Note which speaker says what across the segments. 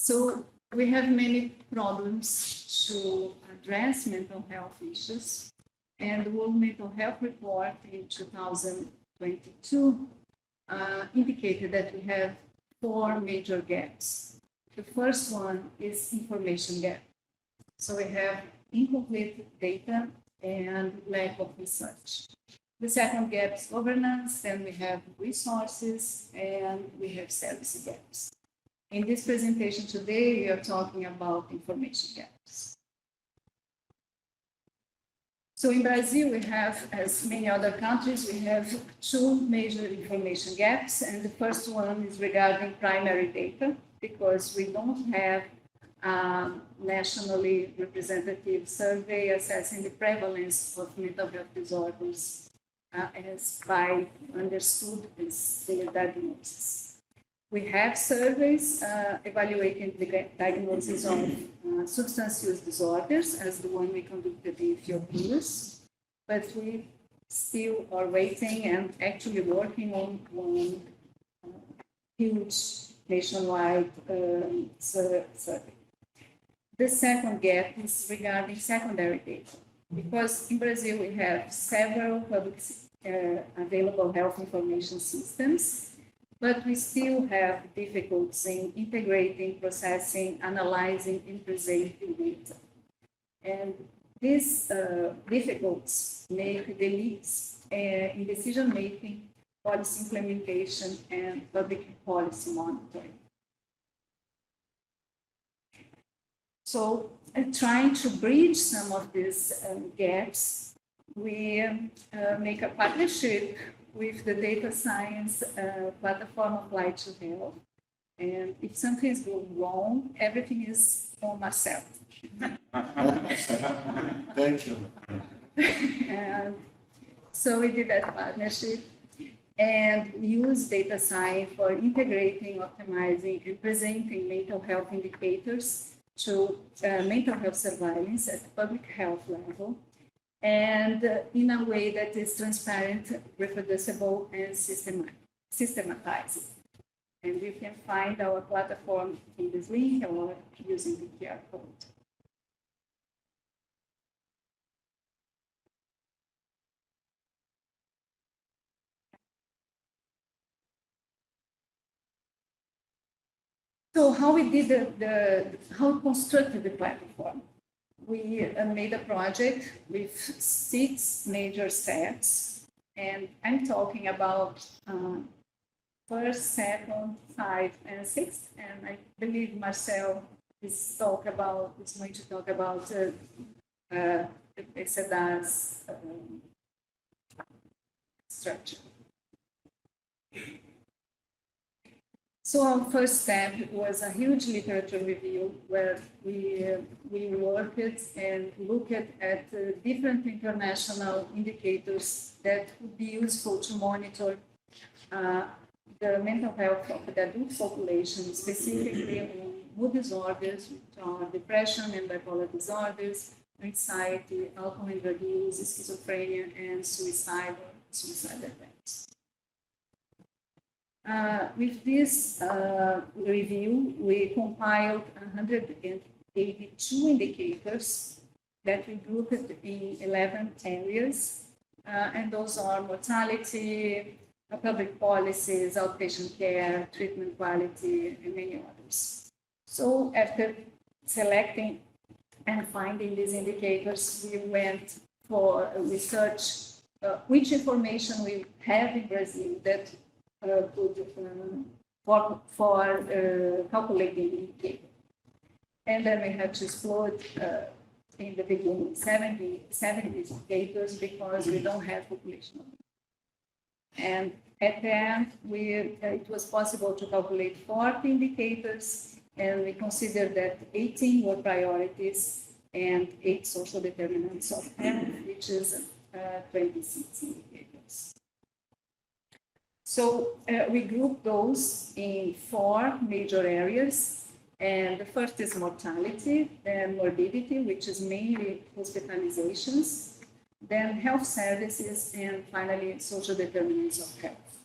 Speaker 1: So we have many problems to address mental health issues, and the World Mental Health Report in 2022 indicated that we have 4 major gaps. The first one is information gap. So we have incomplete data and lack of research. The second gap is governance, then we have resources, and we have service gaps. In this presentation today, we are talking about information gaps. So in Brazil, we have, as many other countries, we have 2 major information gaps, and the first one is regarding primary data, because we don't have a nationally representative survey assessing the prevalence of mental health disorders as by understood as their diagnosis. We have surveys evaluating the diagnosis of substance use disorders, as the one we conducted in Fiocruz, but we still are waiting and actually working on one huge nationwide survey. The second gap is regarding secondary data, because in Brazil we have several public available health information systems, but we still have difficulties in integrating, processing, analyzing, and presenting data. And these difficulties make the leaks in decision-making, policy implementation, and public policy monitoring. So, trying to bridge some of these gaps, we make a partnership with the data science platform Applied to Health. And if something is going wrong, everything is on Marcel.
Speaker 2: Thank you.
Speaker 1: And so we did that partnership and use data science for integrating, optimizing, and presenting mental health indicators to mental health surveillance at the public health level, and in a way that is transparent, reproducible, and systematized. And you can find our platform in this link or using the QR code. So how we did how we constructed the platform? We made a project with 6 major steps, and I'm talking about first, second, 5, and 6, and I believe Marcel is going to talk about Essa structure. So our first step was a huge literature review where we worked and looked at different international indicators that would be useful to monitor the mental health of the adult population, specifically on mood disorders, which are depression and bipolar disorders, anxiety, alcohol and drug use, schizophrenia, and suicide attempts. With this review, we compiled 182 indicators that we grouped in 11 areas, and those are mortality, public policies, outpatient care, treatment quality, and many others. So after selecting and finding these indicators, we went for research, which information we have in Brazil that for calculating indicator. And then we had to explore in the beginning 70 indicators because we don't have population. And at the end, it was possible to calculate 40 indicators, and we considered that 18 were priorities and 8 social determinants of health, which is 26 indicators. So we grouped those in 4 major areas. And the first is mortality and morbidity, which is mainly hospitalizations, then health services, and finally social determinants of health.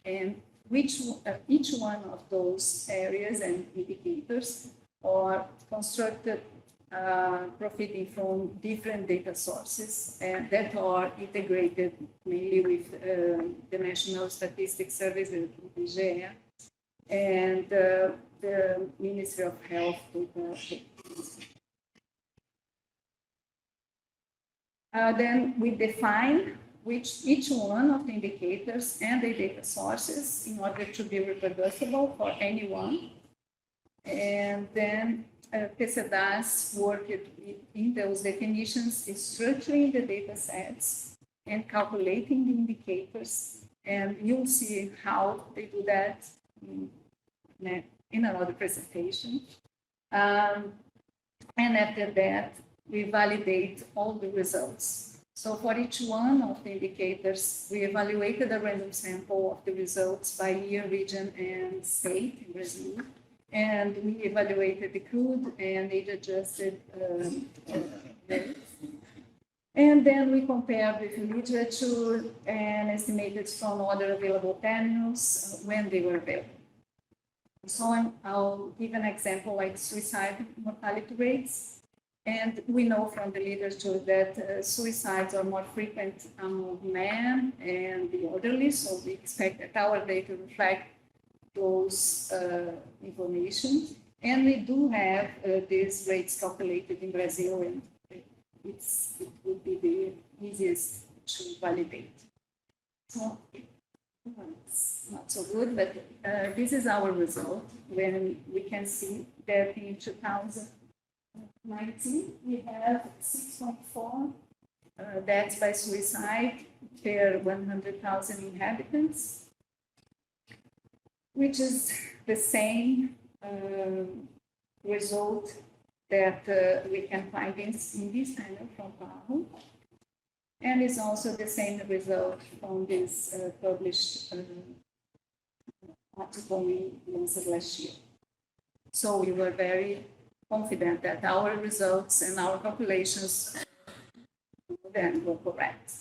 Speaker 1: And each one of those areas and indicators are constructed profiting from different data sources and that are integrated mainly with the National Statistics Service, the INRIA, and the Ministry of Health. Then we define each one of the indicators and the data sources in order to be reproducible for anyone. And then PCDAS worked in those definitions, structuring the data sets and calculating the indicators. And you'll see how they do that in another presentation. And after that, we validate all the results. So for each one of the indicators, we evaluated a random sample of the results by year, region, and state in Brazil. And we evaluated the crude and age-adjusted rates. And then we compared with literature and estimated from other available panels when they were available. So I'll give an example like suicide mortality rates. And we know from the literature that suicides are more frequent among men and the elderly, so we expect that our data reflect those information. And we do have these rates calculated in Brazil, and it would be the easiest to validate. So it's not so good, but this is our result when we can see that in 2019 we have 6.4 deaths by suicide per 100,000 inhabitants, which is the same result that we can find in this panel from PAHO. And it's also the same result from this published article in Lancet last year. So we were very confident that our results and our calculations then were correct.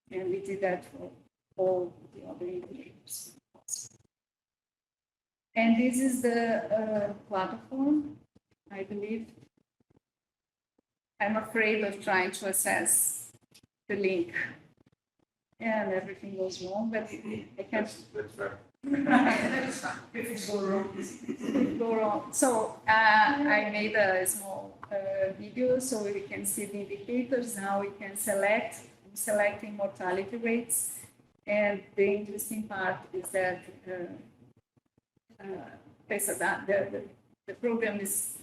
Speaker 1: And we did that for all the other indicators. And this is the platform, I believe. I'm afraid of trying to access the link. And everything goes wrong, but I can't. Go wrong. So I made a small video so we can see the indicators. Now we can select. I'm selecting mortality rates. And the interesting part is that the program is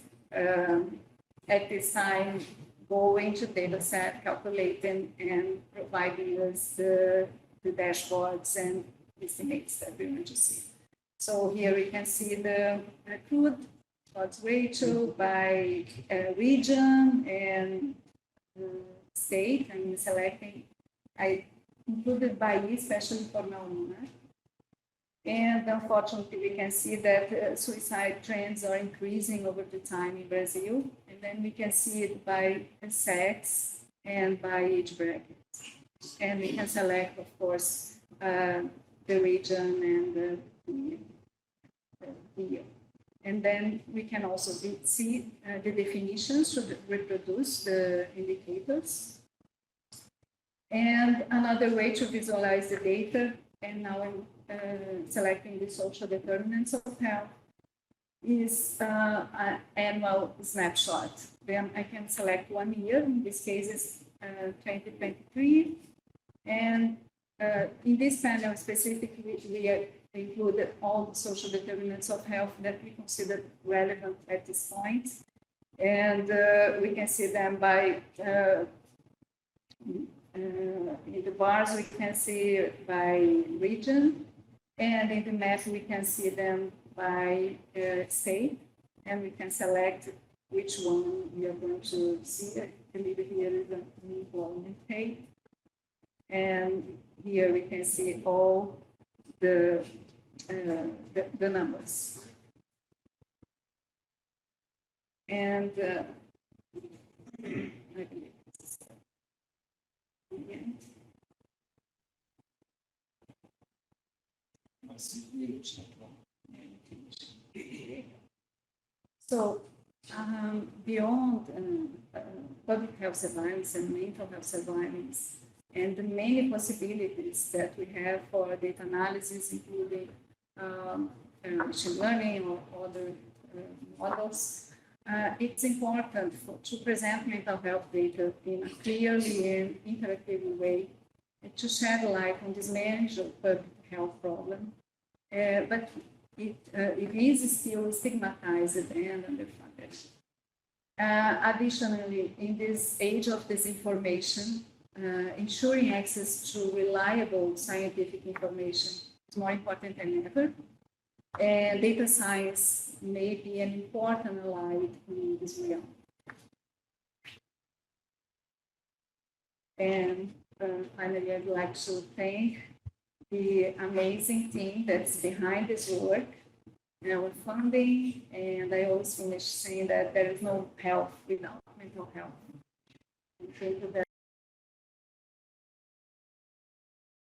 Speaker 1: at this time going to data set, calculating and providing us the dashboards and estimates that we want to see. So here we can see the crude odds ratio by region and state. I'm selecting, I included by especially for melanoma. And unfortunately, we can see that suicide trends are increasing over the time in Brazil. And then we can see it by sex and by age bracket. And we can select, of course, the region and the year. And then we can also see the definitions to reproduce the indicators. And another way to visualize the data, and now I'm selecting the social determinants of health, is an annual snapshot. Then I can select 1 year, in this case is 2023. And in this panel specifically, we included all the social determinants of health that we consider relevant at this point. And we can see them by, in the bars we can see by region, and in the map we can see them by state, and we can select which one we are going to see. I believe here is an employment rate. And here we can see all the numbers. And I believe this is the end. So, beyond public health surveillance and mental health surveillance, and the many possibilities that we have for data analysis, including machine learning or other models, it's important to present mental health data in a clearly and interactive way to shed light on this major public health problem. But it is still stigmatized and underfunded. Additionally, in this age of disinformation, ensuring access to reliable scientific information is more important than ever. And data science may be an important ally in this realm. And finally, I'd like to thank the amazing team that's behind this work, our funding, and I always finish saying that there is no health without mental health. And thank you very